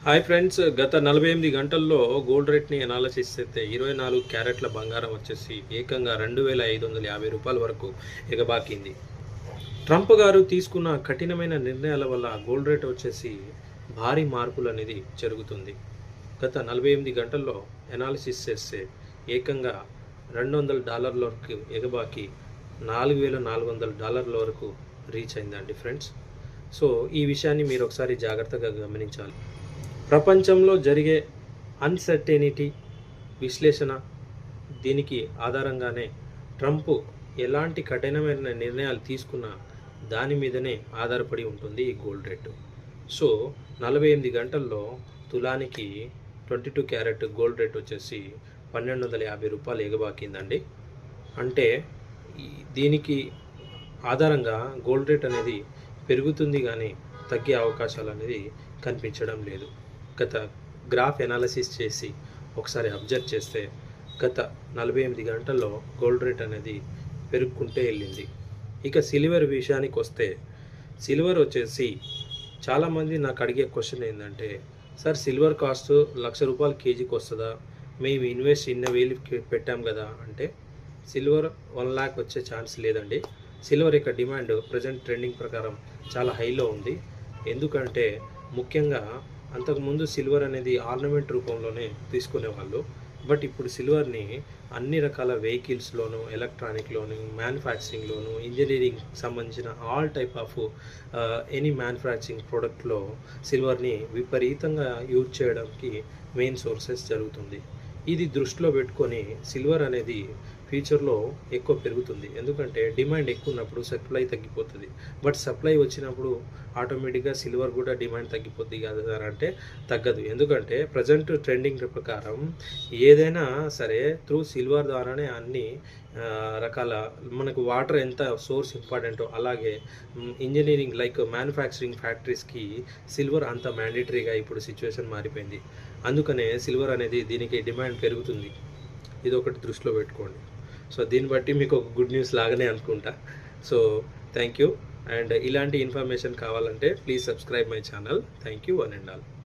Hi friends, గత 48 గంటల్లో gold రేట్ని analysis చేస్తే 24 క్యారెట్ల బంగారం వచ్చేసి ఏకంగా రూ. 2550 వరకు ఎగబాకింది. ట్రంప్ గారు తీసుకున్న కఠినమైన నిర్ణయాల వల్ల గోల్డ్ రేట్ వచ్చేసి భారీ మార్పులు అనేది జరుగుతుంది. గత 48 గంటల్లో అనాలిసిస్ చేస్తే ఏకంగా $200 వరకు ఎగబాకి $4400 వరకు రీచ్ అయిందండి ఫ్రెండ్స్. సో ఈ విషయాన్ని మీరు ఒకసారి జాగ్రత్తగా గమనించాలి. ప్రపంచంలో జరిగే అన్సర్టెనిటీ విశ్లేషణ దీనికి ఆధారంగానే ట్రంప్ ఎలాంటి కఠినమైన నిర్ణయాలు తీసుకున్నా దాని మీదనే ఆధారపడి ఉంటుంది ఈ గోల్డ్ రేటు. సో 48 గంటల్లో తులానికి 22 క్యారెట్ గోల్డ్ రేట్ వచ్చేసి రూ. 1250 ఎగబాకిందండి. అంటే దీనికి ఆధారంగా గోల్డ్ రేట్ అనేది పెరుగుతుంది కానీ తగ్గే అవకాశాలు అనేది కనిపించడం లేదు. గత గ్రాఫ్ ఎనాలిసిస్ చేసి ఒకసారి అబ్జర్వ్ చేస్తే గత 48 గంటల్లో గోల్డ్ రేట్ అనేది పెరుగుకుంటే వెళ్ళింది. ఇక సిల్వర్ విషయానికి వస్తే సిల్వర్ వచ్చేసి చాలామంది నాకు అడిగే క్వశ్చన్ ఏంటంటే, సార్ సిల్వర్ కాస్ట్ ₹1,00,000 కేజీకి వస్తుందా, మేము ఇన్వెస్ట్ ఇన్న వేలు పెట్టాం కదా అంటే, సిల్వర్ 1 lakh వచ్చే ఛాన్స్ లేదండి. సిల్వర్ యొక్క డిమాండ్ ప్రజెంట్ ట్రెండింగ్ ప్రకారం చాలా హైలో ఉంది. ఎందుకంటే ముఖ్యంగా అంతకుముందు సిల్వర్ అనేది ఆర్నమెంట్ రూపంలోనే తీసుకునేవాళ్ళు. బట్ ఇప్పుడు సిల్వర్ని అన్ని రకాల వెహికల్స్లోను, ఎలక్ట్రానిక్లోను, మ్యానుఫ్యాక్చరింగ్లోను, ఇంజనీరింగ్ సంబంధించిన all type of any manufacturing ప్రోడక్ట్లో సిల్వర్ని విపరీతంగా యూజ్ చేయడానికి మెయిన్ సోర్సెస్ జరుగుతుంది. ఇది దృష్టిలో పెట్టుకొని సిల్వర్ అనేది ఫ్యూచర్లో ఎక్కువ పెరుగుతుంది. ఎందుకంటే డిమాండ్ ఎక్కువ ఉన్నప్పుడు సప్లై తగ్గిపోతుంది. బట్ సప్లై వచ్చినప్పుడు ఆటోమేటిక్గా సిల్వర్ కూడా డిమాండ్ తగ్గిపోద్ది కదా అంటే తగ్గదు. ఎందుకంటే ప్రజెంట్ ట్రెండింగ్ ప్రకారం ఏదైనా సరే త్రూ సిల్వర్ ద్వారానే అన్ని రకాల మనకు వాటర్ ఎంత సోర్స్ ఇంపార్టెంటో అలాగే ఇంజనీరింగ్ లైక్ మ్యానుఫ్యాక్చరింగ్ ఫ్యాక్టరీస్కి సిల్వర్ అంత మ్యాండేటరీగా ఇప్పుడు సిచ్యువేషన్ మారిపోయింది. అందుకనే సిల్వర్ అనేది దీనికి డిమాండ్ పెరుగుతుంది. ఇది ఒకటి దృష్టిలో పెట్టుకోండి. సో దీన్ని బట్టి మీకు ఒక గుడ్ న్యూస్ లాగానే అనుకుంటా. So thank you. అండ్ ఇలాంటి ఇన్ఫర్మేషన్ కావాలంటే please subscribe my channel. Thank you one and all.